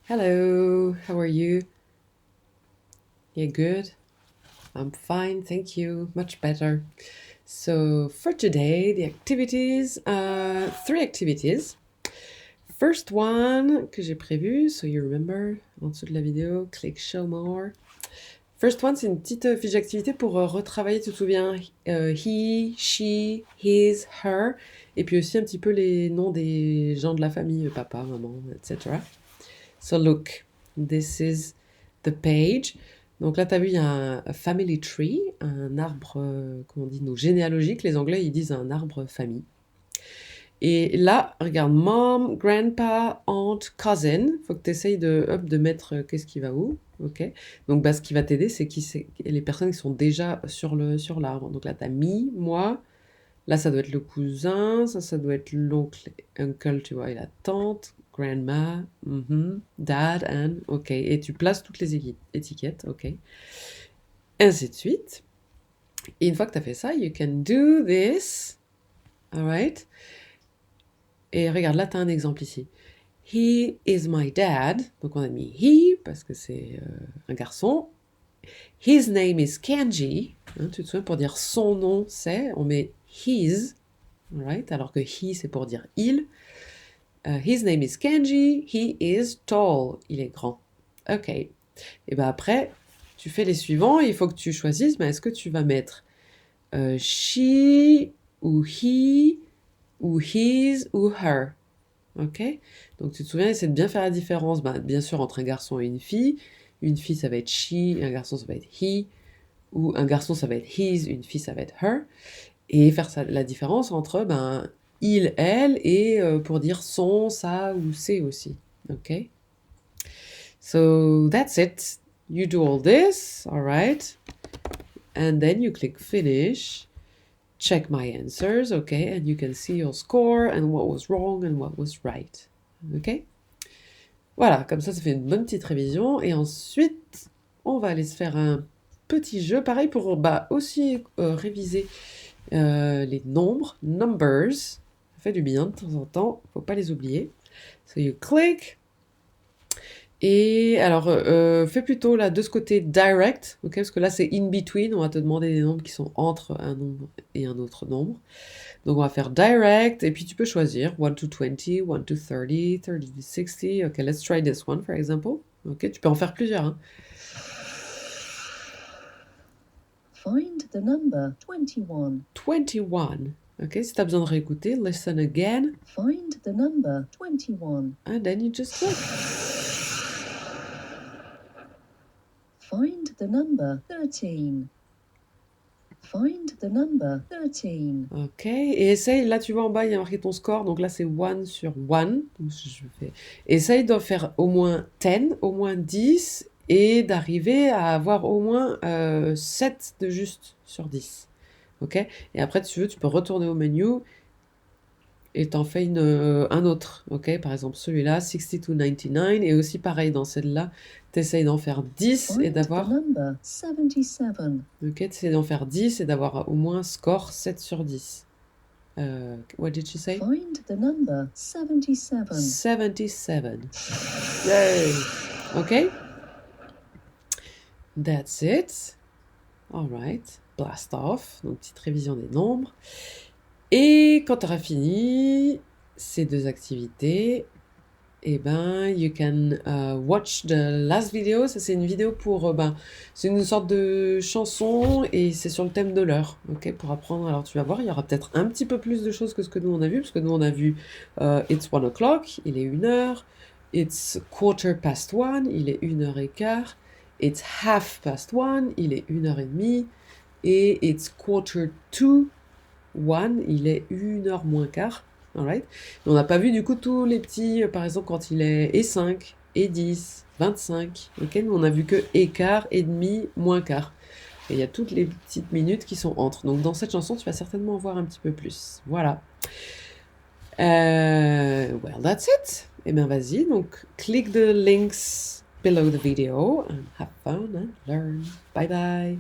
Hello, how are you? Yeah, good. I'm fine, thank you. Much better. So for today, the activities, three activities. First one que j'ai prévu, so you remember, en dessous de la vidéo, click show more. First one, c'est une petite fiche d'activité pour retravailler, tu te souviens, he, she, his, her, et puis aussi un petit peu les noms des gens de la famille, papa, maman, etc. So look, this is the page. Donc là, tu as vu, il y a un family tree, un arbre, comment on dit, nous, généalogique. Les Anglais, ils disent un arbre famille. Et là, regarde, mom, grandpa, aunt, cousin. Faut que tu essayes de mettre qu'est-ce qui va où. Ok. Donc, bah, ce qui va t'aider, c'est les personnes qui sont déjà sur l'arbre. Donc là, tu as me, moi. Là, ça doit être le cousin. Ça doit être l'oncle, uncle, tu vois, et la tante. Grandma, dad, and, ok. Et tu places toutes les étiquettes, ok. Et ainsi de suite. Et une fois que tu as fait ça, you can do this. Alright. Et regarde, là, tu as un exemple ici. He is my dad. Donc on a mis he parce que c'est un garçon. His name is Kenji. Hein, tu te souviens, pour dire son nom, c'est, on met his. Alright. Alors que he, c'est pour dire il. His name is Kenji. He is tall. Il est grand. Ok. Et bien après, tu fais les suivants. Il faut que tu choisisses. Mais est-ce que tu vas mettre she ou he ou his ou her? Ok. Donc tu te souviens, essaie de bien faire la différence. Ben, bien sûr, entre un garçon et une fille. Une fille, ça va être she. Un garçon, ça va être he. Ou un garçon, ça va être his. Une fille, ça va être her. Et faire la différence entre il, elle, et pour dire son, ça ou c'est aussi. Ok? So that's it. You do all this, all right? And then you click finish. Check my answers, okay? And you can see your score and what was wrong and what was right. Ok? Voilà, comme ça fait une bonne petite révision. Et ensuite, on va aller se faire un petit jeu, pareil pour aussi réviser les nombres, numbers, ça fait du bien de temps en temps, faut pas les oublier. So you click. Et alors, fais plutôt là de ce côté direct, ok, parce que là c'est in between, on va te demander des nombres qui sont entre un nombre et un autre nombre. Donc on va faire direct, et puis tu peux choisir 1 to 20, 1 to 30, 30 to 60. Ok, let's try this one, for example. Ok, tu peux en faire plusieurs. Hein. Find the number 21. 21. Ok, si tu as besoin de réécouter, listen again. Find the number 21. And then you just click. Find the number 13. Find the number 13. Ok, et essaye, là tu vois en bas, il y a marqué ton score, donc là c'est 1 sur 1. Donc essaye d'en faire au moins 10, au moins 10, et d'arriver à avoir au moins 7 de juste sur 10. Ok, et après si tu veux, tu peux retourner au menu et t'en fais un autre. Ok, par exemple celui-là, 60 to 99, et aussi pareil dans celle-là, t'essayes d'en faire 10 et d'avoir... Ok, t'essayes d'en faire 10 et d'avoir au moins score 7 sur 10. What did she say? Find the number 77. 77. Yay! Okay? That's it. All right. Blast off. Donc, petite révision des nombres. Et quand tu auras fini ces deux activités, eh ben, you can watch the last video. Ça, c'est une vidéo pour... c'est une sorte de chanson et c'est sur le thème de l'heure, ok, pour apprendre. Alors, tu vas voir, il y aura peut-être un petit peu plus de choses que ce que nous, on a vu, parce que nous, on a vu It's 1 o'clock, il est 1h. It's 1:15, il est 1h15. It's 1:30, il est 1h30. Et it's 1:45, il est 1h moins quart. Alright. On n'a pas vu du coup tous les petits, par exemple quand il est et 5, et 10, 25. Ok, nous on a vu que et quart, et demi, moins quart. Et il y a toutes les petites minutes qui sont entre. Donc dans cette chanson, tu vas certainement en voir un petit peu plus. Voilà. Well, that's it. Eh bien vas-y, donc click the links below the video and have fun and learn. Bye bye.